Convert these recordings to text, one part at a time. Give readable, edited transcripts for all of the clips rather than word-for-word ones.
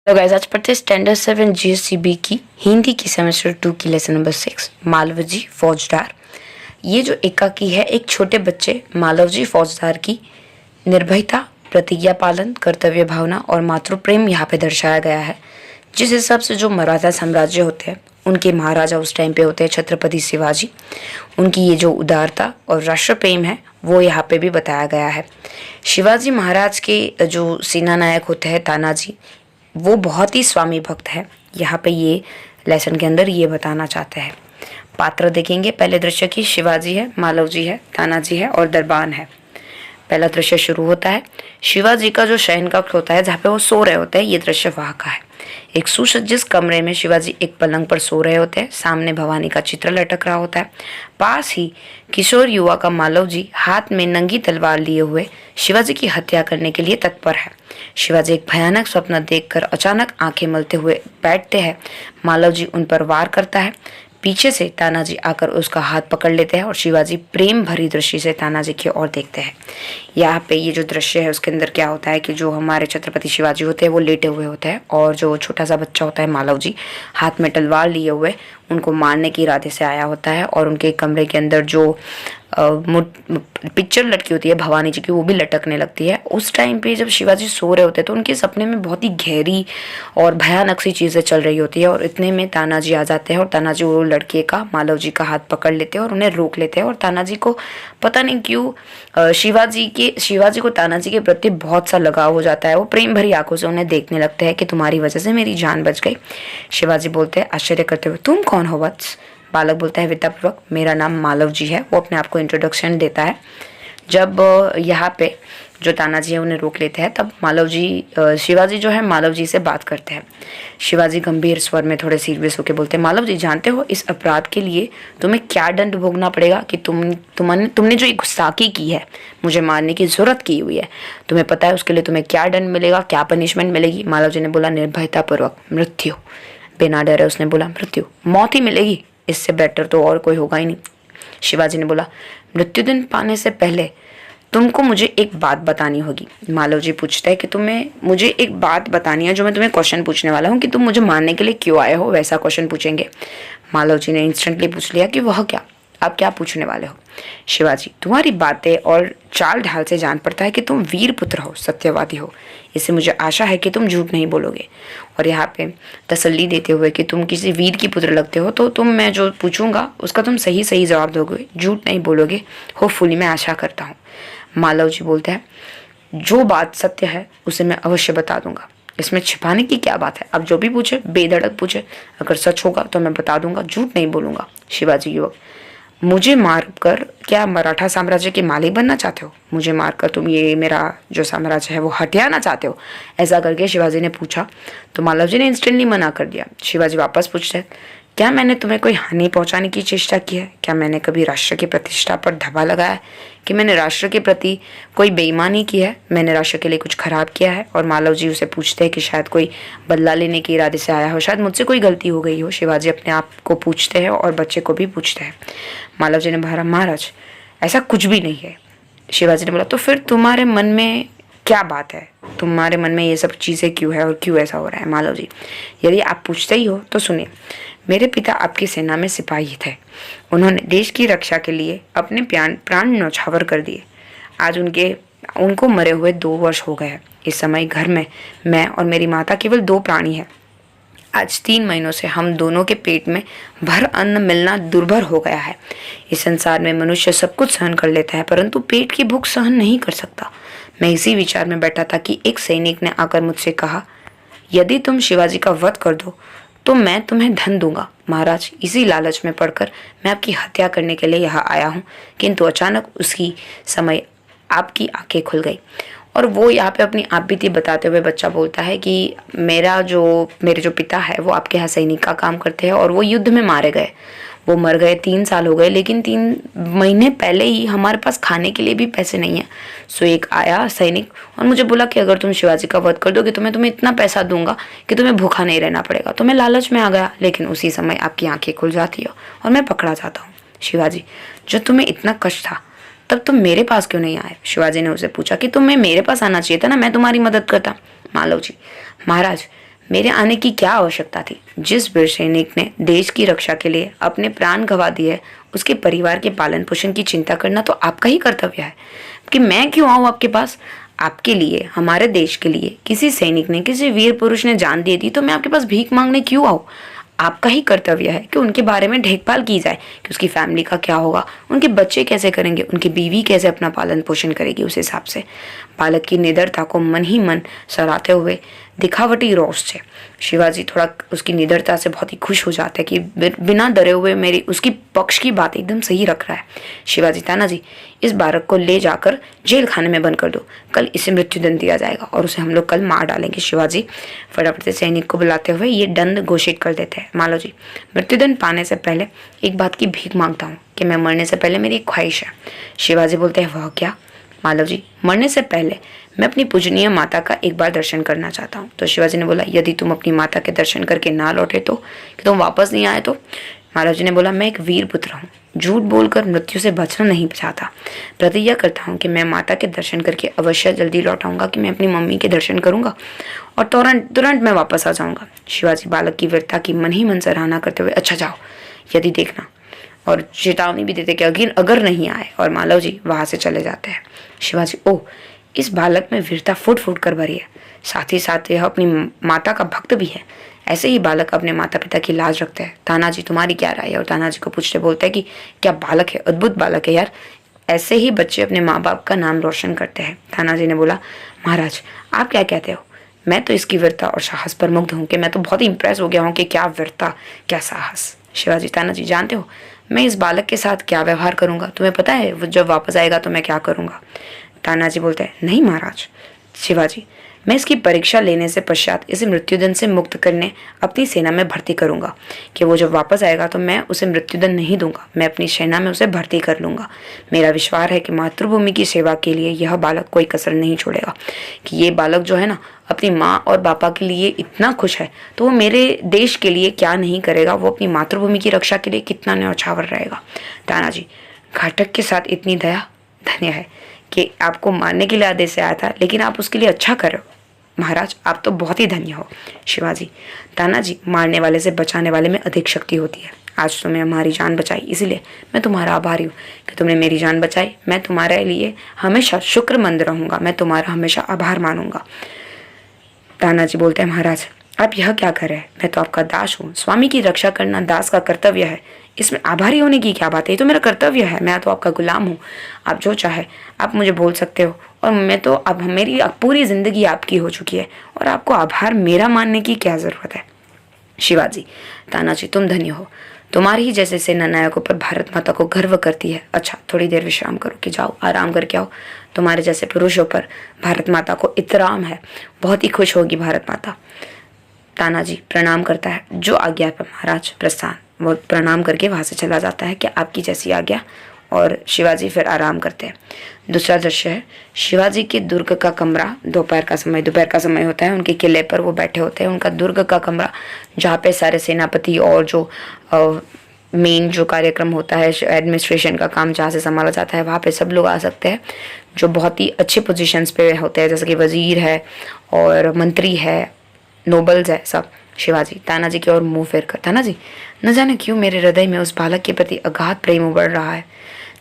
तो गाइस आज पढ़ते हैं स्टैंडर्ड 7 जीएससीबी की हिंदी की सेमेस्टर 2 की लेसन नंबर 6 मालवजी फौजदार। ये जो एकाकी है एक छोटे बच्चे मालवजी फौजदार की निर्भयता, प्रतिज्ञा पालन, कर्तव्य भावना और मातृ प्रेम यहाँ पे दर्शाया गया है। जिस हिसाब से जो मराठा साम्राज्य होते हैं उनके महाराजा उस टाइम पे होते हैं छत्रपति शिवाजी, उनकी ये जो उदारता और राष्ट्र प्रेम है वो यहाँ पे भी बताया गया है। शिवाजी महाराज के जो सेना नायक होते हैं तानाजी, वो बहुत ही स्वामी भक्त है। यहाँ पे ये लेसन के अंदर ये बताना चाहते हैं। पात्र देखेंगे, पहले दृश्य की शिवाजी है, मालवजी है, तानाजी है और दरबान है। पहला दृश्य शुरू होता है शिवाजी का जो शयन कक्ष होता है जहाँ पे वो सो रहे होते हैं, ये दृश्य वहाँ का है। एक सुसज्जित कमरे में शिवाजी एक पलंग पर सो रहे होते हैं, सामने भवानी का चित्र लटक रहा होता है। पास ही किशोर युवा का मालवजी हाथ में नंगी तलवार लिए हुए शिवाजी की हत्या करने के लिए तत्पर है। शिवाजी एक भयानक स्वप्न देखकर अचानक आंखें मलते हुए बैठते हैं। मालवजी उन पर वार करता है। पीछे से तानाजी आकर उसका हाथ पकड़ लेते हैं और शिवाजी प्रेम भरी दृष्टि से तानाजी की ओर देखते हैं। यहाँ पे ये जो दृश्य है उसके अंदर क्या होता है कि जो हमारे छत्रपति शिवाजी होते हैं वो लेटे हुए होते हैं और जो छोटा सा बच्चा होता है मालवजी हाथ में तलवार लिए हुए उनको मारने के इरादे से आया होता है। और उनके कमरे के अंदर जो पिक्चर लटकी होती है भवानी जी की वो भी लटकने लगती है। उस टाइम पे जब शिवाजी सो रहे होते हैं तो उनके सपने में बहुत ही गहरी और भयानक सी चीज़ें चल रही होती है और इतने में तानाजी आ जाते हैं और तानाजी वो लड़के का मालवजी का हाथ पकड़ लेते हैं और उन्हें रोक लेते हैं। और तानाजी को पता नहीं क्यों शिवाजी को तानाजी के प्रति बहुत सा लगाव हो जाता है। वो प्रेम भरी आंखों से उन्हें देखने लगते हैं कि तुम्हारी वजह से मेरी जान बच गई। शिवाजी बोलते हैं आश्चर्य करते हुए, तुम कौन हो वत्स? बालक बोलता है विद्यापूर्वक, मेरा नाम मालवजी है। वो अपने आप को इंट्रोडक्शन देता है। जब यहाँ पे जो तानाजी है उन्हें रोक लेते हैं तब शिवाजी जो है मालवजी से बात करते हैं। शिवाजी गंभीर स्वर में थोड़े सीरियस होकर बोलते हैं, मालवजी जानते हो इस अपराध के लिए तुम्हें क्या दंड भोगना पड़ेगा कि तुमने जो ये गुस्ताखी की है, मुझे मारने की जरूरत की हुई है, तुम्हें पता है उसके लिए तुम्हें क्या दंड मिलेगा, क्या पनिशमेंट मिलेगी? मालवजी ने बोला निर्भयता पूर्वक मृत्यु। बिना डरे उसने बोला मृत्यु, मौत ही मिलेगी, इससे बेटर तो और कोई होगा ही नहीं। शिवाजी ने बोला मृत्यु दिन पाने से पहले तुमको मुझे एक बात बतानी होगी। मालवजी पूछता है कि तुम्हें मुझे एक बात बतानी है, जो मैं तुम्हें क्वेश्चन पूछने वाला हूँ कि तुम मुझे मारने के लिए क्यों आए हो, वैसा क्वेश्चन पूछेंगे। मालवजी ने इंस्टेंटली पूछ लिया कि वह क्या, आप क्या पूछने वाले हो? शिवाजी, तुम्हारी बातें और चाल ढाल से जान पड़ता है कि तुम वीर पुत्र हो, सत्यवादी हो। इससे मुझे आशा है कि तुम झूठ नहीं बोलोगे। और यहाँ पे तसल्ली देते हुए कि तुम किसी वीर की पुत्र लगते हो तो मैं जो पूछूंगा उसका तुम सही सही जवाब दोगे, झूठ नहीं बोलोगे। होपफुली मैं आशा करता हूँ। मालवजी बोलते हैं जो बात सत्य है उसे मैं अवश्य बता दूंगा, इसमें छिपाने की क्या बात है? अब जो भी पूछे बेधड़क पूछे, अगर सच होगा तो मैं बता दूंगा, झूठ नहीं बोलूंगा। शिवाजी युवक, मुझे मारकर क्या मराठा साम्राज्य के मालिक बनना चाहते हो? मुझे मारकर तुम ये मेरा जो साम्राज्य है वो हटियाना चाहते हो? ऐसा करके शिवाजी ने पूछा तो मालवजी ने इंस्टेंटली मना कर दिया। शिवाजी वापस पूछते हैं, क्या मैंने तुम्हें कोई हानि पहुंचाने की चेष्टा की है? क्या मैंने कभी राष्ट्र की प्रतिष्ठा पर धब्बा लगाया है? कि मैंने राष्ट्र के प्रति कोई बेईमानी की है? मैंने राष्ट्र के लिए कुछ खराब किया है? और मालवजी उसे पूछते हैं कि शायद कोई बदला लेने के इरादे से आया हो, शायद मुझसे कोई गलती हो गई हो। शिवाजी अपने आप को पूछते हैं और बच्चे को भी पूछते हैं। मालवजी ने कहा, महाराज ऐसा कुछ भी नहीं है। शिवाजी ने बोला, तो फिर तुम्हारे मन में क्या बात है? तुम्हारे मन में ये सब चीज़ें क्यों है और क्यों ऐसा हो रहा है? मालवजी, यदि आप पूछते ही हो तो सुनिए। मेरे पिता आपकी सेना में सिपाही थे। उन्होंने देश की रक्षा के लिए अपने प्राण न्यौछावर कर दिए। आज उनको मरे हुए 2 वर्ष हो गए हैं। इस समय घर में मैं और मेरी माता केवल 2 प्राणी हैं। आज 3 महीनों से हम दोनों के पेट में भर अन्न मिलना दुर्भर हो गया है। इस संसार में मनुष्य सब कुछ सहन कर लेता है परंतु पेट की भूख सहन नहीं कर सकता। मैं इसी विचार में बैठा था कि एक सैनिक ने आकर मुझसे कहा, यदि तुम शिवाजी का वध कर दो तो मैं तुम्हें धन दूंगा। महाराज, इसी लालच में पड़कर मैं आपकी हत्या करने के लिए यहाँ आया हूँ, किंतु अचानक उसी समय आपकी आंखें खुल गई। और वो यहाँ पे अपनी आप बीती बताते हुए बच्चा बोलता है कि मेरे जो पिता है वो आपके यहाँ सैनिक का काम करते हैं और वो युद्ध में मारे गए। वो मर गए, 3 साल हो गए, लेकिन 3 महीने पहले ही हमारे पास खाने के लिए भी पैसे नहीं है। सो एक आया सैनिक और मुझे बोला कि अगर तुम शिवाजी का वध कर दोगे तो मैं तुम्हें इतना पैसा दूंगा कि तुम्हें भूखा नहीं रहना पड़ेगा। तो मैं लालच में आ गया, लेकिन उसी समय आपकी आंखें खुल जाती है और मैं पकड़ा जाता हूँ। शिवाजी, जो तुम्हें इतना कष्ट था तब तुम मेरे पास क्यों नहीं आए? शिवाजी ने उसे पूछा कि तुम्हें मेरे पास आना चाहिए था ना, मैं तुम्हारी मदद करता। मालवजी, महाराज मेरे आने की क्या आवश्यकता थी? जिस वीर सैनिक ने देश की रक्षा के लिए अपने प्राण गंवा दिए, उसके परिवार के पालन पोषण की चिंता करना तो आपका ही कर्तव्य है। कि मैं क्यों आऊँ आपके पास? आपके लिए, हमारे देश के लिए किसी सैनिक ने, किसी वीर पुरुष ने जान दे दी, तो मैं आपके पास भीख मांगने क्यों आऊँ? आपका ही कर्तव्य है कि उनके बारे में देखभाल की जाए कि उसकी फैमिली का क्या होगा, उनके बच्चे कैसे करेंगे, उनकी बीवी कैसे अपना पालन पोषण करेगी। उस हिसाब से बालक की निडरता को मन ही मन सराहते हुए दिखावटी रोष से शिवाजी थोड़ा उसकी निडरता से बहुत ही खुश हो जाता है कि बिना डरे हुए मेरी उसकी पक्ष की बात एकदम सही रख रहा है। शिवाजी, तानाजी, इस बालक को ले जाकर जेल खाने में बंद कर दो, कल इसे मृत्युदंड दिया जाएगा और उसे हम लोग कल मार डालेंगे। शिवाजी फटाफट से सैनिक को बुलाते हुए ये दंड घोषित कर देते हैं। मालो जी, मृत्युदंड पाने से पहले एक बात की भीख मांगता हूँ कि मैं मरने से पहले मेरी एक ख्वाहिश है। शिवाजी बोलते हैं, वह क्या? मालव जी, मरने से पहले मैं अपनी पूजनीय माता का एक बार दर्शन करना चाहता हूँ। तो शिवाजी ने बोला, यदि तुम अपनी माता के दर्शन करके ना लौटे तो, कि तुम वापस नहीं आए तो? मालव जी ने बोला, मैं एक वीर पुत्र हूँ, झूठ बोलकर मृत्यु से बचना नहीं चाहता। प्रतिज्ञा करता हूँ कि मैं माता के दर्शन करके अवश्य जल्दी लौट आऊंगा, कि मैं अपनी मम्मी के दर्शन करूंगा और तुरंत मैं वापस आ जाऊंगा। शिवाजी बालक की वीरता की मन ही मन सराहना करते हुए, अच्छा जाओ, यदि देखना, और चेतावनी भी देते कि अगर नहीं आए, और मालव जी वहां से चले जाते हैं। शिवाजी, ओह, इस बालक में वीरता फूट फूट कर भरी है, साथ ही साथ यह अपनी माता का भक्त भी है। ऐसे ही बालक अपने माता पिता की लाज रखते हैं। तानाजी, तुम्हारी क्या राय है? और तानाजी को पूछते बोलते हैं कि क्या बालक है, अद्भुत बालक है यार, ऐसे ही बच्चे अपने माँ बाप का नाम रोशन करते हैं। तानाजी ने बोला, महाराज आप क्या कहते हो? मैं तो इसकी वीरता और साहस पर मुग्ध हूँ, कि मैं तो बहुत ही इंप्रेस हो गया हूँ कि क्या वीरता, क्या साहस। शिवाजी, तानाजी, जानते हो मैं इस बालक के साथ क्या व्यवहार करूंगा? तुम्हें पता है वो जब वापस आएगा तो मैं क्या करूंगा? तानाजी बोलते हैं, नहीं महाराज। शिवाजी, मैं इसकी परीक्षा लेने से पश्चात इसे मृत्युदंड से मुक्त करने अपनी सेना में भर्ती करूंगा, कि वो जब वापस आएगा तो मैं उसे मृत्युदंड नहीं दूंगा, मैं अपनी सेना में उसे भर्ती कर लूंगा। मेरा विश्वास है कि मातृभूमि की सेवा के लिए यह बालक कोई कसर नहीं छोड़ेगा। कि ये बालक जो है ना, अपनी माँ और पापा के लिए इतना खुश है, तो वो मेरे देश के लिए क्या नहीं करेगा, वो अपनी मातृभूमि की रक्षा के लिए कितना न्यौछावर रहेगा। तानाजी, घातक के साथ इतनी दया, धन्य है कि आपको मारने के लिए आदेश आया था, लेकिन आप उसके लिए अच्छा कर रहे हो। महाराज, आप तो बहुत ही धन्य हो। शिवाजी, तानाजी, मारने वाले से बचाने वाले में अधिक शक्ति होती है। आज तुमने हमारी जान बचाई, इसलिए मैं तुम्हारा आभारी हूँ कि तुमने मेरी जान बचाई। मैं तुम्हारे लिए हमेशा शुक्रमंद रहूंगा, मैं तुम्हारा हमेशा आभार मानूंगा। तानाजी बोलते हैं, महाराज आप यह क्या कर रहे हैं? मैं तो आपका दास हूँ, स्वामी की रक्षा करना दास का कर्तव्य है, इसमें आभारी होने की क्या बात है? ये तो मेरा कर्तव्य है, मैं तो आपका गुलाम हूँ। आप जो चाहे आप मुझे बोल सकते हो, और मैं तो अब मेरी पूरी जिंदगी आपकी हो चुकी है, और आपको आभार मेरा मानने की क्या जरूरत है? शिवाजी, तानाजी, तुम धन्य हो, तुम्हारी ही जैसे सेना नायकों पर भारत माता को गर्व करती है। अच्छा, थोड़ी देर विश्राम करो, कि जाओ आराम करके आओ, तुम्हारे जैसे पुरुषों पर भारत माता को इतराम है, बहुत ही खुश होगी भारत माता। तानाजी प्रणाम करता है, जो आज्ञा पर महाराज, प्रस्थान। वो प्रणाम करके वहां से चला जाता है कि आपकी जैसी आज्ञा, और शिवाजी फिर आराम करते हैं। दूसरा दृश्य है शिवाजी के दुर्ग का कमरा, दोपहर का समय होता है, उनके किले पर वो बैठे होते हैं, उनका दुर्ग का कमरा, जहाँ पे सारे सेनापति और जो मेन जो कार्यक्रम होता है, एडमिनिस्ट्रेशन का काम जहाँ से संभाला जाता है, वहाँ पे सब लोग आ सकते हैं जो बहुत ही अच्छे पोजीशंस पे होते हैं, जैसे कि वजीर है और मंत्री है, नोबल्स है, सब। शिवाजी तानाजी की ओर मुंह फेर कर, तानाजी, न जाने क्यों मेरे हृदय में उस बालक के प्रति अगाध प्रेम उबड़ रहा है।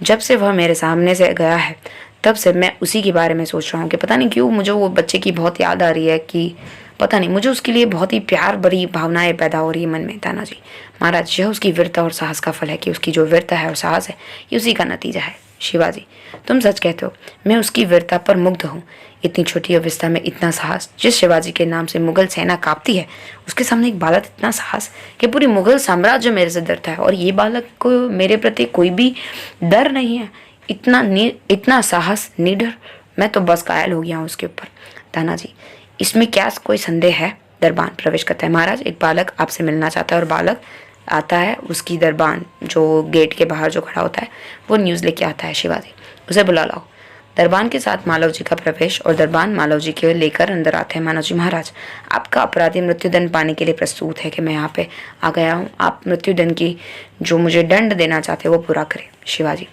जब से वह मेरे सामने से गया है, तब से मैं उसी के बारे में सोच रहा हूँ कि पता नहीं क्यों मुझे वो बच्चे की बहुत याद आ रही है, कि पता नहीं मुझे उसके लिए बहुत ही प्यार भरी भावनाएं पैदा हो रही है मन में। तानाजी, महाराज, यह उसकी वीरता और साहस का फल है, कि उसकी जो वीरता है और साहस है, ये उसी का नतीजा है। शिवाजी, तुम सच कहते हो, मैं उसकी वीरता पर मुग्ध हूँ। इतनी छोटी अवस्था में इतना साहस, जिस शिवाजी के नाम से मुगल सेना कांपती है, उसके सामने एक बालक इतना साहस कि पूरी मुगल साम्राज्य मेरे से डरता है, और ये बालक को मेरे प्रति कोई भी डर नहीं है। इतना साहस, निडर, मैं तो बस कायल हो गया हूँ उसके ऊपर। तानाजी, इसमें क्या कोई संदेह है? दरबान प्रवेश करता है, महाराज एक बालक आपसे मिलना चाहता है। और बालक आता है, उसकी दरबान जो गेट के बाहर जो खड़ा होता है, वो न्यूज़ लेके आता है। शिवाजी, उसे बुला लाओ। दरबान के साथ मालव जी का प्रवेश, और दरबान मालव जी के लेकर अंदर आते हैं। मालव जी, महाराज आपका अपराधी मृत्युदंड पाने के लिए प्रस्तुत है, कि मैं यहाँ पे आ गया हूँ, आप मृत्युदंड की जो मुझे दंड देना चाहते हो वो पूरा करें। शिवाजी,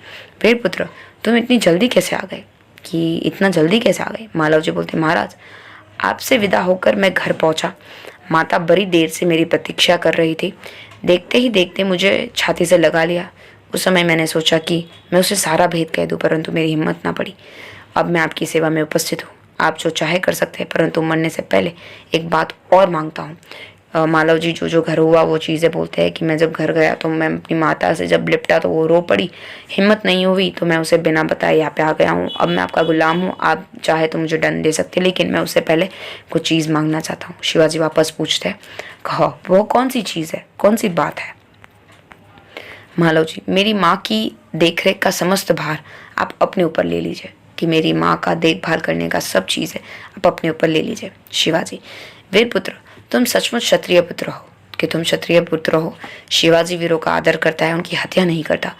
वीर पुत्र, तुम इतनी जल्दी कैसे आ गए, कि इतना जल्दी कैसे आ गए? मालव जी बोलते, महाराज आपसे विदा होकर मैं घर पहुंचा, माता बड़ी देर से मेरी प्रतीक्षा कर रही थी। देखते ही देखते मुझे छाती से लगा लिया। उस समय मैंने सोचा कि मैं उसे सारा भेद कह दूं, परंतु मेरी हिम्मत ना पड़ी। अब मैं आपकी सेवा में उपस्थित हूँ। आप जो चाहे कर सकते हैं, परंतु मरने से पहले एक बात और मांगता हूँ। मालव जी जो घर हुआ वो चीज़ें बोलते हैं कि मैं जब घर गया तो मैं अपनी माता से जब लिपटा तो वो रो पड़ी। हिम्मत नहीं हुई तो मैं उसे बिना बताए यहाँ पे आ गया हूँ। अब मैं आपका गुलाम हूँ। आप चाहे तो मुझे दंड दे सकते, लेकिन मैं उससे पहले कुछ चीज़ मांगना चाहता हूँ। शिवाजी वापस पूछते हैं, कहो वो कौन सी चीज़ है, कौन सी बात है? मालव जी, मेरी माँ की देखरेख का समस्त भार आप अपने ऊपर ले लीजिए, कि मेरी माँ का देखभाल करने का सब चीज़ है आप अपने ऊपर ले लीजिए। शिवाजी, वीर पुत्र, तुम सचमुच क्षत्रिय पुत्र हो कि तुम क्षत्रिय पुत्र हो। शिवाजी वीरों का आदर करता है, उनकी हत्या नहीं करता।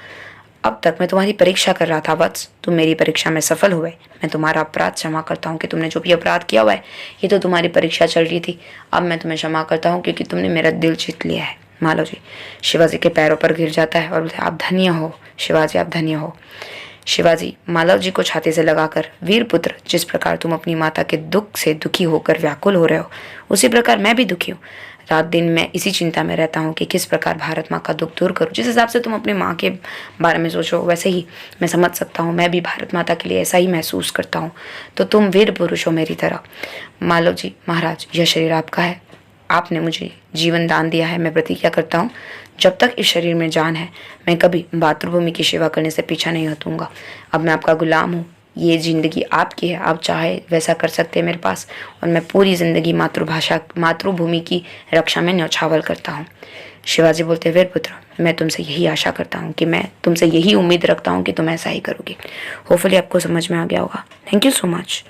अब तक मैं तुम्हारी परीक्षा कर रहा था वत्स, तुम मेरी परीक्षा में सफल हुए। मैं तुम्हारा अपराध क्षमा करता हूँ कि तुमने जो भी अपराध किया हुआ है, ये तो तुम्हारी परीक्षा चल रही थी। अब मैं तुम्हें क्षमा करता हूँ क्योंकि तुमने मेरा दिल जीत लिया है। मालव जी शिवाजी के पैरों पर गिर जाता है और बोलते, आप धन्य हो शिवाजी, आप धन्य हो। शिवाजी मालव जी को छाती से लगाकर, वीर पुत्र, जिस प्रकार तुम अपनी माता के दुख से दुखी होकर व्याकुल हो रहे हो, उसी प्रकार मैं भी दुखी हूँ। रात दिन मैं इसी चिंता में रहता हूँ कि किस प्रकार भारत माँ का दुख दूर करूँ। जिस हिसाब से तुम अपनी माँ के बारे में सोचो वैसे ही मैं समझ सकता हूँ। मैं भी भारत माता के लिए ऐसा ही महसूस करता हूँ। तो तुम वीर पुरुष हो मेरी तरह। मालव जी महाराज, यह शरीर आपका है, आपने मुझे जीवन दान दिया है। मैं प्रतिज्ञा करता हूँ जब तक इस शरीर में जान है मैं कभी मातृभूमि की सेवा करने से पीछा नहीं हटूंगा। अब मैं आपका गुलाम हूँ, ये ज़िंदगी आपकी है, आप चाहे वैसा कर सकते हैं मेरे पास। और मैं पूरी ज़िंदगी मातृभूमि की रक्षा में न्यौछावर करता हूँ। शिवाजी बोलते, वीर पुत्र, मैं तुमसे यही आशा करता हूँ कि मैं तुमसे यही उम्मीद रखता हूँ कि तुम ऐसा ही करोगे। होपफुली आपको समझ में आ गया होगा। Thank you so much.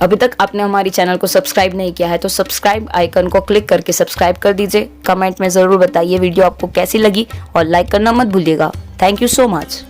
अभी तक आपने हमारी चैनल को सब्सक्राइब नहीं किया है तो सब्सक्राइब आइकन को क्लिक करके सब्सक्राइब कर दीजिए। कमेंट में ज़रूर बताइए वीडियो आपको कैसी लगी और लाइक करना मत भूलिएगा। Thank you so much.